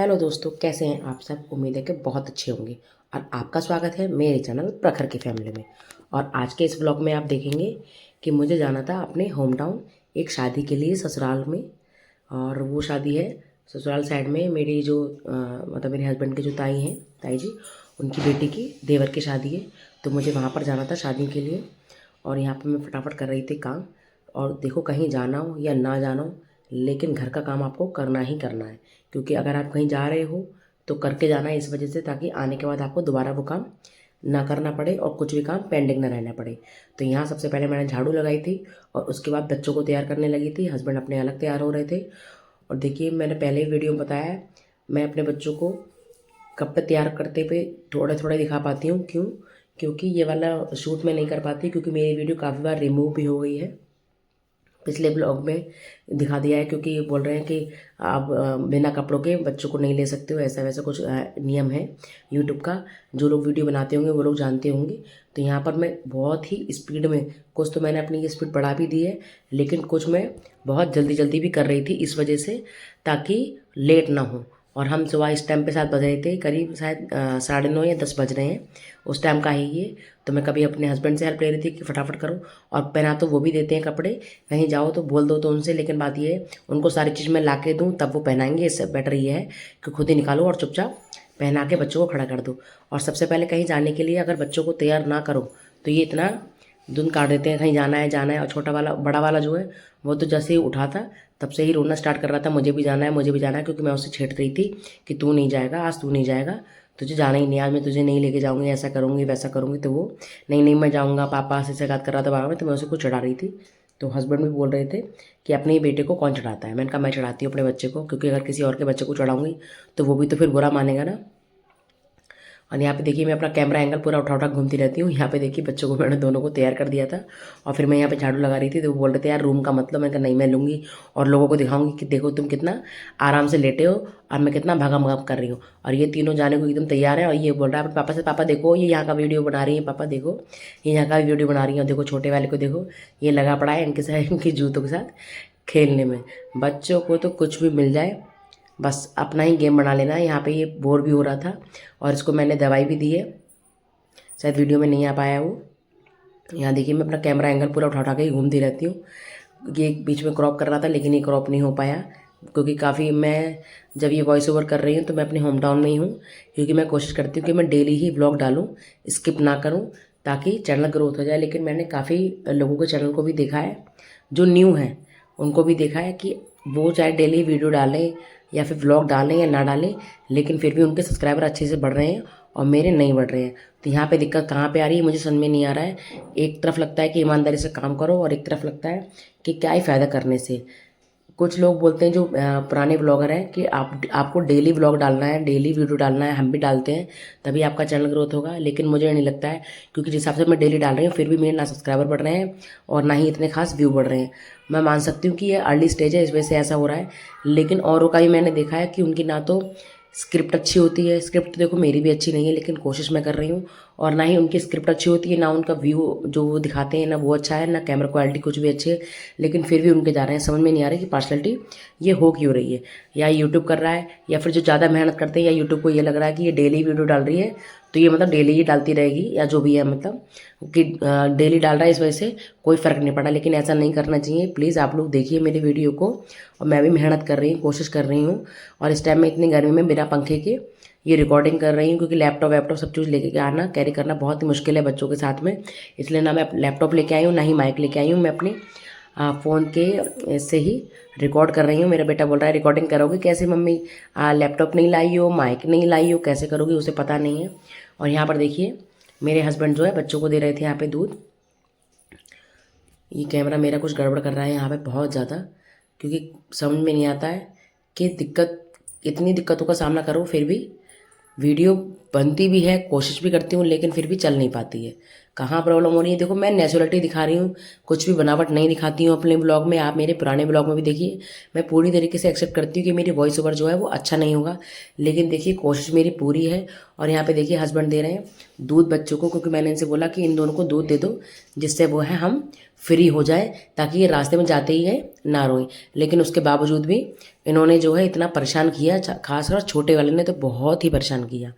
Hello दोस्तों, कैसे हैं आप सब। उम्मीद है कि बहुत अच्छे होंगे और आपका स्वागत है मेरे चैनल प्रखर की फैमिली में। और आज के इस ब्लॉग में आप देखेंगे कि मुझे जाना था अपने होम टाउन एक शादी के लिए ससुराल में। और वो शादी है ससुराल साइड में। मेरी जो मतलब मेरे हस्बैंड के जो ताई हैं, ताई जी, उनकी बेटी की देवर की शादी है। तो मुझे वहाँ पर जाना था शादी के लिए। और यहाँ पर मैं फटाफट कर रही थी काम। और देखो, कहीं जाना हो या ना जाना हो, लेकिन घर का काम आपको करना ही करना है। क्योंकि अगर आप कहीं जा रहे हो तो करके जाना है, इस वजह से ताकि आने के बाद आपको दोबारा वो काम ना करना पड़े और कुछ भी काम पेंडिंग ना रहना पड़े। तो यहाँ सबसे पहले मैंने झाड़ू लगाई थी और उसके बाद बच्चों को तैयार करने लगी थी। हस्बैंड अपने अलग तैयार हो रहे थे। और देखिए, मैंने पहले ही वीडियो में बताया है, मैं अपने बच्चों को कपड़े तैयार करते पे थोड़े थोड़े दिखा पाती हूँ। क्यों? क्योंकि ये वाला शूट मैं नहीं कर पाती, क्योंकि मेरी वीडियो काफ़ी बार रिमूव भी हो गई है। पिछले ब्लॉग में दिखा दिया है, क्योंकि ये बोल रहे हैं कि आप बिना कपड़ों के बच्चों को नहीं ले सकते हो, ऐसा वैसा कुछ नियम है यूट्यूब का। जो लोग वीडियो बनाते होंगे वो लोग जानते होंगे। तो यहाँ पर मैं बहुत ही स्पीड में, कुछ तो मैंने अपनी ये स्पीड बढ़ा भी दी है, लेकिन कुछ मैं बहुत जल्दी जल्दी भी कर रही थी, इस वजह से ताकि लेट ना हो। और हम सुबह इस टाइम पे 7 बज रहे थे, करीब शायद 9:30 या 10 बज रहे हैं उस टाइम का ही ये। तो मैं कभी अपने हस्बैंड से हेल्प ले रही थी कि फटाफट करो। और पहना तो वो भी देते हैं कपड़े, कहीं जाओ तो बोल दो तो उनसे, लेकिन बात ये है उनको सारी चीज़ मैं ला के दूँ तब वो पहनाएंगे। इससे बेटर ये है कि खुद ही निकालो और चुपचाप पहना के बच्चों को खड़ा कर दो। और सबसे पहले कहीं जाने के लिए अगर बच्चों को तैयार ना करो तो ये इतना धुन काट देते हैं, कहीं जाना है जाना है। और छोटा वाला, बड़ा वाला जो है, वो तो जैसे ही उठा था तब से ही रोना स्टार्ट कर रहा था, मुझे भी जाना है मुझे भी जाना है। क्योंकि मैं उससे छेड़ रही थी कि तू नहीं जाएगा, आज तू नहीं जाएगा, तुझे जाना ही नहीं, आज मैं तुझे नहीं लेके जाऊंगी, ऐसा करूंगी वैसा करूंगी। तो वो नहीं नहीं मैं जाऊंगा, पापा से शिकायत कर रहा था बार में, तो मैं उसे कुछ चढ़ा रही थी। तो हस्बैंड भी बोल रहे थे कि अपने ही बेटे को कौन चढ़ाता है। मैंने कहा मैं चढ़ाती हूँ अपने बच्चे को, क्योंकि अगर किसी और के बच्चे को चढ़ाऊंगी तो वो भी तो फिर बुरा मानेगा ना। और यहाँ पे देखिए, मैं अपना कैमरा एंगल पूरा उठा उठा घूमती रहती हूँ। यहाँ पे देखिए, बच्चों को मैंने दोनों को तैयार कर दिया था। और फिर मैं यहाँ पे झाड़ू लगा रही थी, तो वो बोल रहे थे यार रूम का मतलब। मैं कहा नहीं, मैं लूँगी और लोगों को दिखाऊंगी कि देखो तुम कितना आराम से लेटे हो और मैं कितना भागम भाग कर रही हूँ। और ये तीनों जाने को एकदम तैयार है। और ये बोल रहा है अपने पापा से, पापा देखो ये यहाँ का वीडियो बना रही है, पापा देखो ये यहाँ का वीडियो बना रही है। और देखो छोटे वाले को देखो, ये लगा पड़ा है इनके साथ, इनकी जूतों के साथ खेलने में। बच्चों को तो कुछ भी मिल जाए, बस अपना ही गेम बना लेना है। यहाँ पे ये बोर भी हो रहा था और इसको मैंने दवाई भी दी है, शायद वीडियो में नहीं आ पाया वो। यहाँ देखिए, मैं अपना कैमरा एंगल पूरा उठा उठा के ही घूमती रहती हूँ। ये बीच में क्रॉप कर रहा था, लेकिन ये क्रॉप नहीं हो पाया, क्योंकि काफ़ी मैं जब ये वॉइस ओवर कर रही हूँ तो मैं अपने होम टाउन में ही हूँ। क्योंकि मैं कोशिश करती हूँ कि मैं डेली ही व्लॉग डालूँ, स्किप ना करूँ, ताकि चैनल ग्रोथ हो जाए। लेकिन मैंने काफ़ी लोगों के चैनल को भी देखा है जो न्यू हैं, उनको भी देखा है कि वो चाहे डेली वीडियो डालें या फिर व्लॉग डालें या ना डालें, लेकिन फिर भी उनके सब्सक्राइबर अच्छे से बढ़ रहे हैं और मेरे नहीं बढ़ रहे हैं। तो यहाँ पे दिक्कत कहाँ पे आ रही है मुझे समझ में नहीं आ रहा है। एक तरफ लगता है कि ईमानदारी से काम करो और एक तरफ लगता है कि क्या ही फ़ायदा करने से। कुछ लोग बोलते हैं जो पुराने ब्लॉगर हैं कि आपको डेली ब्लॉग डालना है, डेली वीडियो डालना है, हम भी डालते हैं तभी आपका चैनल ग्रोथ होगा। लेकिन मुझे नहीं लगता है, क्योंकि जिस हिसाब से मैं डेली डाल रही हूँ फिर भी मेरे ना सब्सक्राइबर बढ़ रहे हैं और ना ही इतने खास व्यू बढ़ रहे हैं। मैं मान सकती हूँ कि ये अर्ली स्टेज है, इस वजह से ऐसा हो रहा है। लेकिन औरों का भी मैंने देखा है कि उनकी ना तो स्क्रिप्ट अच्छी होती है, स्क्रिप्ट देखो मेरी भी अच्छी नहीं है, लेकिन कोशिश मैं कर रही हूँ। और ना ही उनकी स्क्रिप्ट अच्छी होती है, ना उनका व्यू जो वो दिखाते हैं ना वो अच्छा है, ना कैमरा क्वालिटी कुछ भी अच्छी है, लेकिन फिर भी उनके जा रहे हैं। समझ में नहीं आ रहा है कि पार्शलिटी ये हो क्यों रही है। या यूट्यूब कर रहा है, या फिर जो ज़्यादा मेहनत करते हैं, या यूट्यूब को ये लग रहा है कि ये डेली वीडियो डाल रही है तो ये मतलब डेली ही डालती रहेगी, या जो भी है मतलब कि डेली डाल रहा है इस वजह से कोई फ़र्क नहीं पड़ा। लेकिन ऐसा नहीं करना चाहिए। प्लीज़ आप लोग देखिए मेरी वीडियो को। और मैं भी मेहनत कर रही हूँ, कोशिश कर रही हूँ। और इस टाइम में इतनी गर्मी में बिना पंखे के ये रिकॉर्डिंग कर रही हूँ, क्योंकि लैपटॉप वैपटॉप सब चीज़ लेके आना कैरी करना बहुत ही मुश्किल है बच्चों के साथ में। इसलिए ना मैं लैपटॉप लेके आई हूँ, ना ही माइक लेके आई हूँ। मैं अपनी फ़ोन के से ही रिकॉर्ड कर रही हूँ। मेरा बेटा बोल रहा है रिकॉर्डिंग करोगे कैसे मम्मी, लैपटॉप नहीं लाई हो, माइक नहीं लाई हो, कैसे करोगी, उसे पता नहीं है। और यहाँ पर देखिए, मेरे हस्बैंड जो है बच्चों को दे रहे थे यहाँ पे दूध। ये कैमरा मेरा कुछ गड़बड़ कर रहा है यहाँ पे बहुत ज़्यादा, क्योंकि समझ में नहीं आता है कि इतनी दिक्कतों का सामना करूँ फिर भी वीडियो बनती भी है, कोशिश भी करती हूँ, लेकिन फिर भी चल नहीं पाती है। कहाँ प्रॉब्लम हो रही है? देखो मैं नेचुरलिटी दिखा रही हूँ, कुछ भी बनावट नहीं दिखाती हूँ अपने ब्लॉग में। आप मेरे पुराने ब्लॉग में भी देखिए, मैं पूरी तरीके से एक्सेप्ट करती हूँ कि मेरी वॉइस ओवर जो है वो अच्छा नहीं होगा, लेकिन देखिए कोशिश मेरी पूरी है। और यहाँ पे देखिए हस्बैंड दे रहे हैं दूध बच्चों को, क्योंकि मैंने इनसे बोला कि इन दोनों को दूध दे दो, जिससे वो है हम फ्री हो जाए, ताकि ये रास्ते में जाते ही है ना रोएं। लेकिन उसके बावजूद भी इन्होंने जो है इतना परेशान किया, खासकर छोटे वाले ने तो बहुत ही परेशान किया।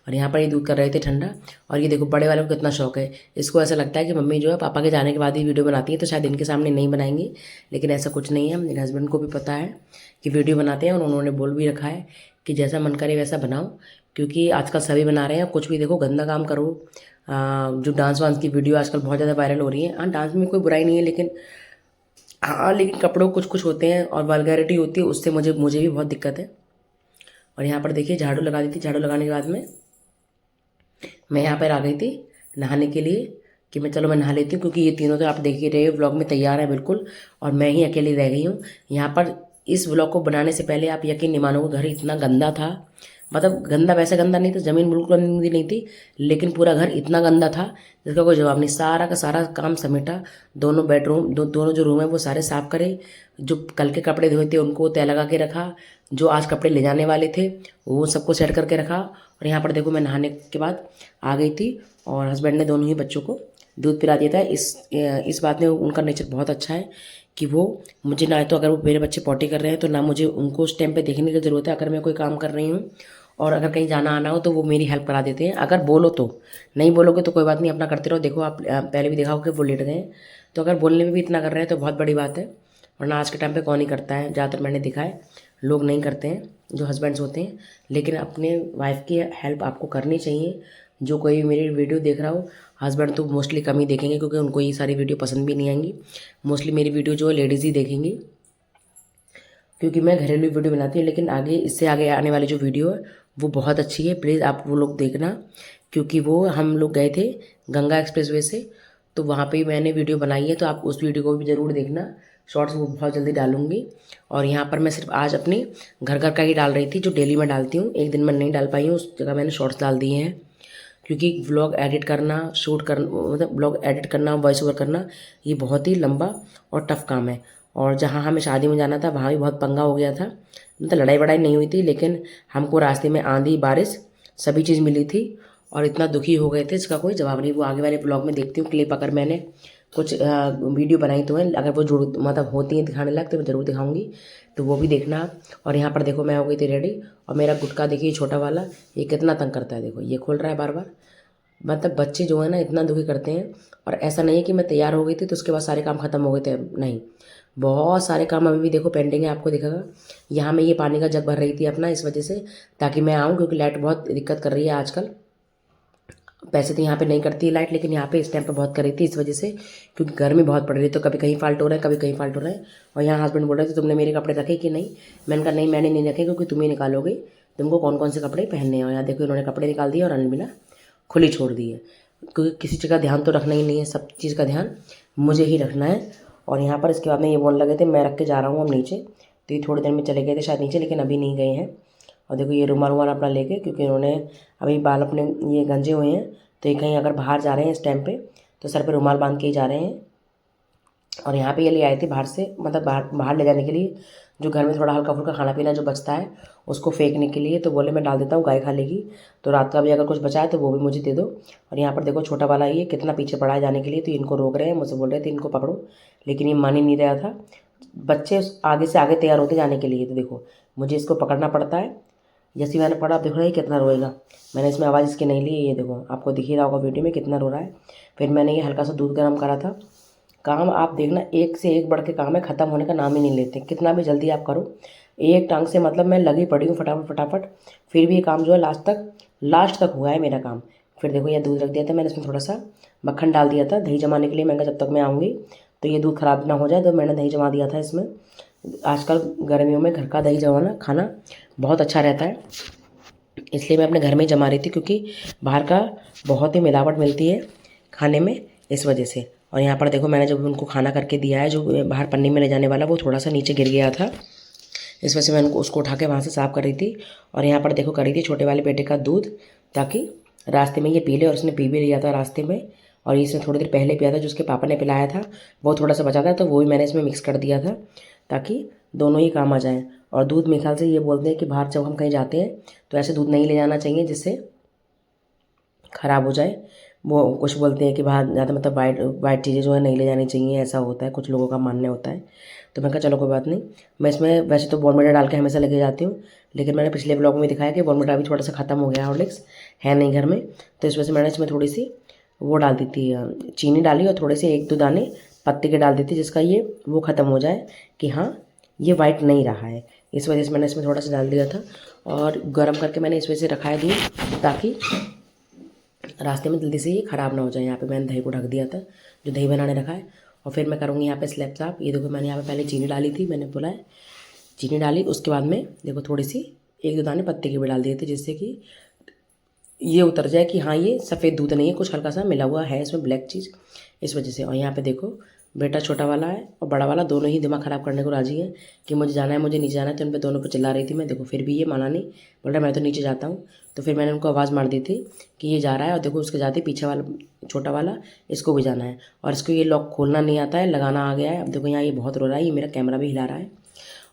और यहाँ पर ये दूध कर रहे थे ठंडा। और ये देखो बड़े वाले को कितना शौक है, इसको ऐसा लगता है कि मम्मी जो है पापा के जाने के बाद ही वीडियो बनाती है, तो शायद इनके सामने नहीं बनाएंगी, लेकिन ऐसा कुछ नहीं है। मेरे हस्बैंड को भी पता है कि वीडियो बनाते हैं, और उन्होंने बोल भी रखा है कि जैसा मन करे वैसा बनाओ, क्योंकि आजकल सभी बना रहे हैं। कुछ भी देखो गंदा काम करो, जो डांस वांस की वीडियो आजकल बहुत ज़्यादा वायरल हो रही है। हाँ, डांस में कोई बुराई नहीं है, लेकिन हाँ, लेकिन कपड़ों कुछ कुछ होते हैं और वल्गैरिटी होती है, उससे मुझे भी बहुत दिक्कत है। और यहाँ पर देखिए झाड़ू लगा दी थी, झाड़ू लगाने के बाद में मैं यहाँ पर आ गई थी नहाने के लिए, कि मैं चलो मैं नहा लेती हूँ, क्योंकि ये तीनों तो आप देख ही रहे हो व्लॉग में तैयार है बिल्कुल, और मैं ही अकेली रह गई हूँ यहाँ पर। इस व्लॉग को बनाने से पहले आप यकीन नहीं मानोगे, घर इतना गंदा था, मतलब गंदा वैसे गंदा नहीं था, ज़मीन बिल्कुल गंदी नहीं थी, लेकिन पूरा घर इतना गंदा था जिसका कोई जवाब नहीं। सारा का सारा काम समेटा, दोनों बेडरूम दोनों जो रूम है वो सारे साफ़ करे, जो कल के कपड़े धोए थे उनको तय लगा के रखा, जो आज कपड़े ले जाने वाले थे वो सबको सेट करके रखा। और यहाँ पर देखो मैं नहाने के बाद आ गई थी, और हस्बैंड ने दोनों ही बच्चों को दूध पिला दिया था। इस बात में उनका नेचर बहुत अच्छा है कि वो मुझे, ना तो अगर वो मेरे बच्चे पॉटी कर रहे हैं तो ना मुझे उनको उस टाइम पे देखने की ज़रूरत है, अगर मैं कोई काम कर रही हूँ और अगर कहीं जाना आना हो तो वो मेरी हेल्प करा देते हैं। अगर बोलो तो, नहीं बोलोगे तो कोई बात नहीं, अपना करते रहो। देखो आप पहले भी देखा हो कि वो लेट गए हैं, तो अगर बोलने में भी इतना कर रहे हैं तो बहुत बड़ी बात है, वरना आज के टाइम पे कौन ही करता है। ज़्यादातर मैंने देखा है लोग नहीं करते हैं, जो हस्बैंड्स होते हैं। लेकिन अपने वाइफ की हेल्प आपको करनी चाहिए। जो कोई मेरी वीडियो देख रहा हो, हस्बैंड तो मोस्टली कम ही देखेंगे, क्योंकि उनको ये सारी वीडियो पसंद भी नहीं आएंगी। मोस्टली मेरी वीडियो जो है लेडीज़ ही देखेंगी, क्योंकि मैं घरेलू वीडियो बनाती हूँ। लेकिन आगे, इससे आगे आने वाली जो वीडियो है वो बहुत अच्छी है, प्लीज़ आप वो लोग देखना। क्योंकि वो हम लोग गए थे गंगा एक्सप्रेसवे से, तो वहाँ पे मैंने वीडियो बनाई है, तो आप उस वीडियो को भी ज़रूर देखना। शॉर्ट्स वो बहुत जल्दी डालूंगी। और यहाँ पर मैं सिर्फ आज अपनी घर घर का ही डाल रही थी, जो डेली मैं डालती हूँ। एक दिन मैं नहीं डाल पाई हूँ, उस जगह मैंने शॉर्ट्स डाल दिए हैं, क्योंकि व्लॉग एडिट करना, शूट करना, मतलब व्लॉग एडिट करना, वॉइस ओवर करना, ये बहुत ही लंबा और टफ काम है। और जहाँ हमें शादी में जाना था वहाँ भी बहुत पंगा हो गया था, मतलब लड़ाई वड़ाई नहीं हुई थी, लेकिन हमको रास्ते में आंधी बारिश सभी चीज़ मिली थी, और इतना दुखी हो गए थे इसका कोई जवाब नहीं। वो आगे वाले ब्लॉग में देखती हूँ क्लिप, अगर मैंने कुछ वीडियो बनाई तो है, अगर वो जरूर मतलब होती हैं दिखाने लायक तो मैं ज़रूर दिखाऊंगी, तो वो भी देखना आप। और यहाँ पर देखो मैं हो गई थी रेडी, और मेरा गुटका देखिए छोटा वाला, ये कितना तंग करता है, देखो ये खोल रहा है बार बार। मतलब बच्चे जो है ना इतना दुखी करते हैं। और ऐसा नहीं है कि मैं तैयार हो गई थी तो उसके बाद सारे काम खत्म हो गए थे, नहीं, बहुत सारे काम अभी भी देखो पेंडिंग है, आपको दिखेगा। यहाँ मैं ये पानी का जग भर रही थी अपना, इस वजह से, ताकि मैं आऊँ, क्योंकि लाइट बहुत दिक्कत कर रही है आजकल। पैसे तो यहाँ पे नहीं करती है लाइट, लेकिन यहाँ पे इस टाइम पे बहुत कर रही थी, इस वजह से, क्योंकि गर्मी बहुत पड़ रही है, तो कभी कहीं फाल्ट हो रहा है, कभी कहीं फाल्ट हो रहा है। और यहाँ हस्बैंड बोल रहे थे तुमने मेरे कपड़े रखे कि नहीं, मैंने कहा नहीं मैंने नहीं रखे, क्योंकि तुम ही निकालोगे तुमको कौन कौन से कपड़े पहनने हैं। और यहाँ देखो इन्होंने कपड़े निकाल दिए और अलमीरा खुली छोड़ दी है, क्योंकि किसी चीज़ का ध्यान तो रखना ही नहीं है, सब चीज़ का ध्यान मुझे ही रखना है। और यहाँ पर इसके बाद में ये बोलने लगे थे मैं रख के जा रहा हूँ अब नीचे, तो ये थोड़ी देर में चले गए थे शायद नीचे, लेकिन अभी नहीं गए हैं। और देखो ये रुमाल रुमाल अपना लेके, क्योंकि इन्होंने अभी बाल अपने ये गंजे हुए हैं, तो ये कहीं अगर बाहर जा रहे हैं इस टाइम पे तो सर पे रुमाल बांध के ही जा रहे हैं। और यहाँ पे ये ले आए थे बाहर से, मतलब बाहर ले जाने के लिए, जो घर में थोड़ा हल्का फुल्का खाना पीना जो बचता है उसको फेंकने के लिए, तो बोले मैं डाल देता हूँ गाय खा लेगी, तो रात का भी अगर कुछ बचा है तो वो भी मुझे दे दो। और यहाँ पर देखो छोटा वाला ये कितना पीछे पड़ा है जाने के लिए, तो इनको रोक रहे हैं, मुझसे बोल रहे थे इनको पकड़ो, लेकिन ये मान ही नहीं रहा था। बच्चे आगे से आगे तैयार होते जाने के लिए, तो देखो मुझे इसको पकड़ना पड़ता है। जैसे मैंने पढ़ा, आप देख रहे हैं कितना रोएगा, मैंने इसमें आवाज़ इसकी नहीं ली, ये देखो आपको दिख ही रहा होगा वीडियो में कितना रो रहा है। फिर मैंने ये हल्का सा दूध गर्म करा था। काम आप देखना एक से एक बढ़ के काम है, ख़त्म होने का नाम ही नहीं लेते, कितना भी जल्दी आप करो। एक टांग से मतलब मैं लगी पड़ी हूँ फटाफट फटाफट, फिर भी ये काम जो है लास्ट तक हुआ है मेरा काम। फिर देखो ये दूध रख दिया था मैंने, इसमें थोड़ा सा मक्खन डाल दिया था दही जमाने के लिए, मैंने कहा जब तक मैं आऊँगी तो ये दूध ख़राब ना हो जाए, तो मैंने दही जमा दिया था इसमें। आजकल गर्मियों में घर का दही जमाना खाना बहुत अच्छा रहता है, इसलिए मैं अपने घर में ही जमा रही थी, क्योंकि बाहर का बहुत ही मिलावट मिलती है खाने में, इस वजह से। और यहाँ पर देखो मैंने जब उनको खाना करके दिया है, जो बाहर पन्नी में ले जाने वाला वो थोड़ा सा नीचे गिर गया था, इस वजह से मैं उनको उसको उठा के वहाँ से साफ़ कर रही थी। और यहाँ पर देखो कर रही थी छोटे वाले बेटे का दूध, ताकि रास्ते में ये पी ले, और उसने पी भी लिया था रास्ते में। और इसमें थोड़ी देर पहले पिया था, जो उसके पापा ने पिलाया था वो थोड़ा सा बचा था, तो वो भी मैंने इसमें मिक्स कर दिया था ताकि दोनों ही काम आ जाएँ। और दूध मेरे ख्याल से ये बोलते हैं कि बाहर जब हम कहीं जाते हैं तो ऐसे दूध नहीं ले जाना चाहिए जिससे ख़राब हो जाए। वो कुछ बोलते हैं कि बाहर ज़्यादा मतलब वाइट वाइट चीज़ें जो है नहीं ले जानी चाहिए, ऐसा होता है, कुछ लोगों का मानना होता है। तो मैंने कहा चलो कोई बात नहीं, मैं इसमें वैसे तो बॉर्नविटा डाल के हमेशा लेके जाती हूँ, लेकिन मैंने पिछले ब्लॉग में दिखाया कि बॉर्नविटा अभी थोड़ा सा ख़त्म हो गया, हॉर्लिक्स है नहीं घर में, तो इस वजह से मैंने इसमें थोड़ी सी वो डाल दी थी, चीनी डाली और थोड़े से 1-2 दाने पत्ते के डाल दी थी, जिसका ये वो ख़त्म हो जाए कि हाँ ये वाइट नहीं रहा है। इस वजह से मैंने इसमें थोड़ा सा डाल दिया था और गर्म करके मैंने इस वजह से रखा है दूध, ताकि रास्ते में जल्दी से ये ख़राब ना हो जाए। यहाँ पे मैंने दही को ढक दिया था, जो दही बनाने रखा है। और फिर मैं करूँगी यहाँ पे स्लैब साफ। ये देखो मैंने यहाँ पे पहले चीनी डाली थी, मैंने बोला है चीनी डाली, उसके बाद में देखो थोड़ी सी 1-2 दाने पत्ते के भी डाल दिए थे, जिससे कि ये उतर जाए कि हाँ ये सफ़ेद दूध नहीं है, कुछ हल्का सा मिला हुआ है इसमें ब्लैक चीज़, इस वजह से। और यहाँ पे देखो बेटा छोटा वाला है और बड़ा वाला दोनों ही दिमाग ख़राब करने को राजी हैं कि मुझे जाना है, मुझे नीचे जाना है, तो उन पर दोनों पर चिल्ला रही थी मैं। देखो फिर भी ये माना नहीं, बोल रहा मैं तो नीचे जाता हूँ। तो फिर मैंने उनको आवाज़ मार दी थी कि ये जा रहा है, और देखो उसके जाते पीछे वाला छोटा वाला इसको भी जाना है, और इसको ये लॉक खोलना नहीं आता है, लगाना आ गया है। अब देखो यहाँ ये बहुत रो रहा है, ये मेरा कैमरा भी हिला रहा है।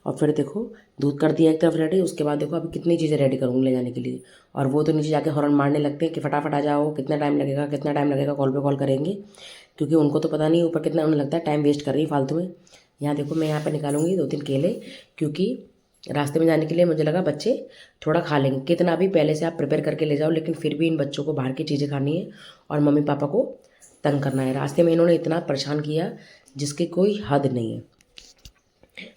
और फिर देखो दूध कर दिया एक तरफ रेडी, उसके बाद देखो अभी कितनी चीज़ें रेडी करूँगी ले जाने के लिए। और वो तो नीचे जाके हॉर्न मारने लगते हैं कि फटाफट आ जाओ, कितना टाइम लगेगा कितना टाइम लगेगा, कॉल पे कॉल करेंगे, क्योंकि उनको तो पता नहीं ऊपर कितना उन्हें लगता है टाइम वेस्ट कर रही है फालतू में। यहाँ देखो मैं यहाँ पे निकालूंगी 2-3 केले, क्योंकि रास्ते में जाने के लिए मुझे लगा बच्चे थोड़ा खा लेंगे। कितना भी पहले से आप प्रिपेयर करके ले जाओ, लेकिन फिर भी इन बच्चों को बाहर की चीज़ें खानी है और मम्मी पापा को तंग करना है। रास्ते में इन्होंने इतना परेशान किया जिसकी कोई हद नहीं है।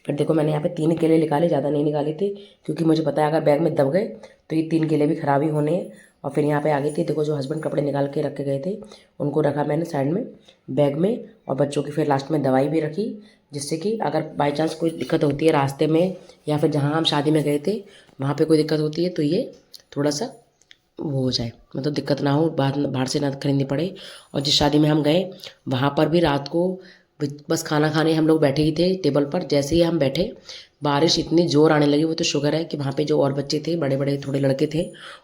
फिर देखो मैंने यहाँ पे 3 केले निकाले, ज़्यादा नहीं निकाले थे, क्योंकि मुझे पता है अगर बैग में दब गए तो ये 3 केले भी ख़राब ही होने हैं। और फिर यहाँ पे आगे थी देखो, जो हस्बैंड कपड़े निकाल के रख के गए थे उनको रखा मैंने साइड में बैग में, और बच्चों की फिर लास्ट में दवाई भी रखी, जिससे कि अगर बाई चांस कोई दिक्कत होती है रास्ते में, या फिर जहाँ हम शादी में गए थे वहाँ पर कोई दिक्कत होती है, तो ये थोड़ा सा वो हो जाए, मतलब दिक्कत ना हो, बाहर से ना खरीदनी पड़े। और जिस शादी में हम गए वहाँ पर भी रात को बस खाना खाने हम लोग बैठे ही थे टेबल पर। जैसे ही हम बैठे बारिश इतनी ज़ोर आने लगी। वो तो शुक्र है कि वहाँ पे जो और बच्चे थे, बड़े बड़े थोड़े लड़के थे,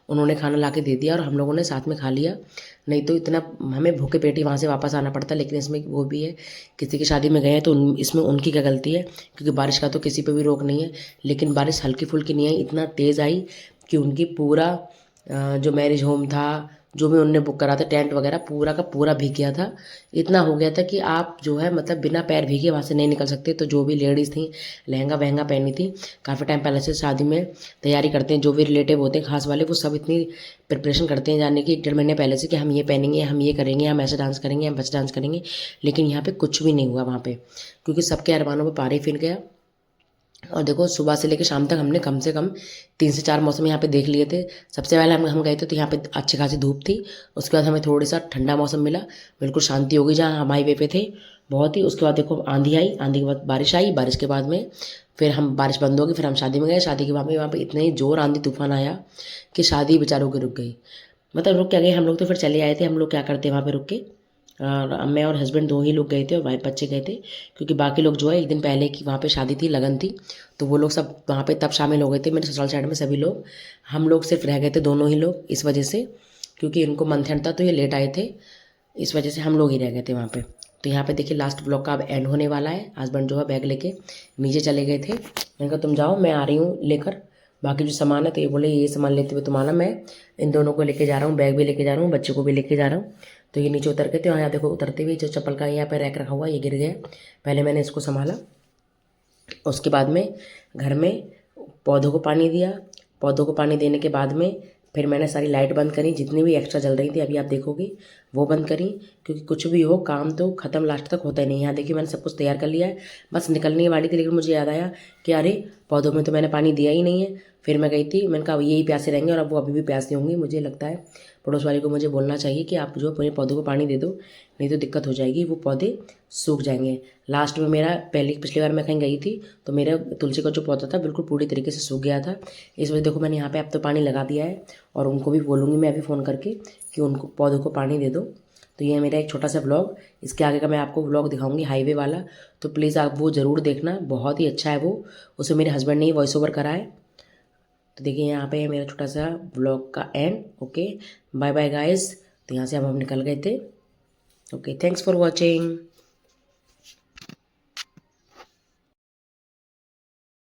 उन्होंने खाना ला के दे दिया और हम लोगों ने साथ में खा लिया, नहीं तो इतना हमें भूखे पेट ही वहाँ से वापस आना पड़ता। लेकिन इसमें वो भी है, किसी की शादी में गए हैं तो इसमें उनकी क्या गलती है, क्योंकि बारिश का तो किसी पे भी रोक नहीं है। लेकिन बारिश हल्की फुल्की नहीं आई, इतना तेज़ आई कि उनकी पूरा जो मैरिज होम था, जो भी उनने बुक करा था, टेंट वगैरह पूरा का पूरा भीग गया था। इतना हो गया था कि आप जो है मतलब बिना पैर भीगे वहाँ से नहीं निकल सकते। तो जो भी लेडीज़ थी लहंगा वहंगा पहनी थी, काफ़ी टाइम पहले से शादी में तैयारी करते हैं, जो भी रिलेटिव होते हैं खास वाले, वो सब इतनी प्रिपरेशन करते हैं जाने की 1-1.5 महीने पहले से कि हम ये पहनेंगे, हम ये करेंगे, हम ऐसे डांस करेंगे, हम वैसे डांस करेंगे। लेकिन यहाँ पर कुछ भी नहीं हुआ वहाँ पर, क्योंकि सबके अरमानों पर पानी फिर गया। और देखो सुबह से लेकर शाम तक हमने कम से कम 3 से 4 मौसम यहाँ पे देख लिए थे। सबसे पहले हम गए थे तो यहाँ पे अच्छी खासी धूप थी, उसके बाद हमें थोड़ी सा ठंडा मौसम मिला, बिल्कुल शांति हो गई जहाँ हम हाईवे पे थे बहुत ही। उसके बाद देखो आंधी आई, आंधी के बाद बारिश आई, बारिश के बाद में फिर हम बारिश बंद हो गई, फिर हम शादी में गए। शादी के बाद में वहाँ पे इतने ही जोर आंधी तूफान आया कि शादी बेचारों की रुक गई। मतलब रुक क्या गई, हम लोग तो फिर चले आए थे। हम लोग क्या करते वहाँ पे रुक के, और मैं और हस्बैंड 2 ही लोग गए थे और वाइफ बच्चे गए थे, क्योंकि बाकी लोग जो है एक दिन पहले की वहाँ पे शादी थी, लगन थी, तो वो लोग सब वहाँ पे तब शामिल हो गए थे। मेरे ससुराल साइड में सभी लोग, हम लोग सिर्फ रह गए थे दोनों ही लोग, इस वजह से क्योंकि इनको मंथ एंड था तो ये लेट आए थे, इस वजह से हम लोग ही रह गए थे वहाँ पे। तो यहाँ पे देखिए लास्ट ब्लॉग का अब एंड होने वाला है। हस्बैंड जो है बैग लेके नीचे चले गए थे, मैंने कहा तुम जाओ मैं आ रही हूँ लेकर बाकी जो सामान है। तो ये बोले ये सामान लेते हुए तुम आना, मैं इन दोनों को लेके जा रहा हूँ, बैग भी लेके जा रहा हूँ, बच्चे को भी लेके जा रहा हूँ। तो ये नीचे उतर के थे, यहाँ देखो उतरते हुए जो चप्पल का यहाँ पे रैक रखा हुआ है ये गिर गया, पहले मैंने इसको संभाला। उसके बाद में घर में पौधों को पानी दिया, पौधों को पानी देने के बाद में फिर मैंने सारी लाइट बंद करी, जितनी भी एक्स्ट्रा जल रही थी अभी आप देखोगे वो बंद करी, क्योंकि कुछ भी हो काम तो ख़त्म लास्ट तक होता ही नहीं। यहाँ देखिए मैंने सब कुछ तैयार कर लिया है, बस निकलने वाली थी, लेकिन मुझे याद आया कि अरे पौधों में तो मैंने पानी दिया ही नहीं है। फिर मैं गई थी, मैंने कहा यही प्यासे रहेंगे, और अब वो अभी भी प्यासे होंगी। मुझे लगता है पड़ोस वाले को मुझे बोलना चाहिए कि आप जो अपने पौधों को पानी दे दो, नहीं तो दिक्कत हो जाएगी, वो पौधे सूख जाएंगे। लास्ट में मेरा पिछली बार मैं कहीं गई थी तो मेरा तुलसी का जो पौधा था बिल्कुल पूरी तरीके से सूख गया था। इस वजह देखो मैंने यहाँ पे अब तो पानी लगा दिया है, और उनको भी बोलूँगी मैं अभी फ़ोन करके कि उनको पौधों को पानी दे दो। तो ये मेरा एक छोटा सा व्लॉग, इसके आगे का मैं आपको व्लॉग दिखाऊंगी हाईवे वाला, तो प्लीज़ आप वो ज़रूर देखना, बहुत ही अच्छा है वो, उसे मेरे हस्बैंड ने ही वॉइस ओवर करा है। तो देखिए यहाँ पे है मेरा छोटा सा व्लॉग का end. Okay bye bye guys. तो यहाँ से अब हम निकल गए थे ओके, थैंक्स फॉर वॉचिंग।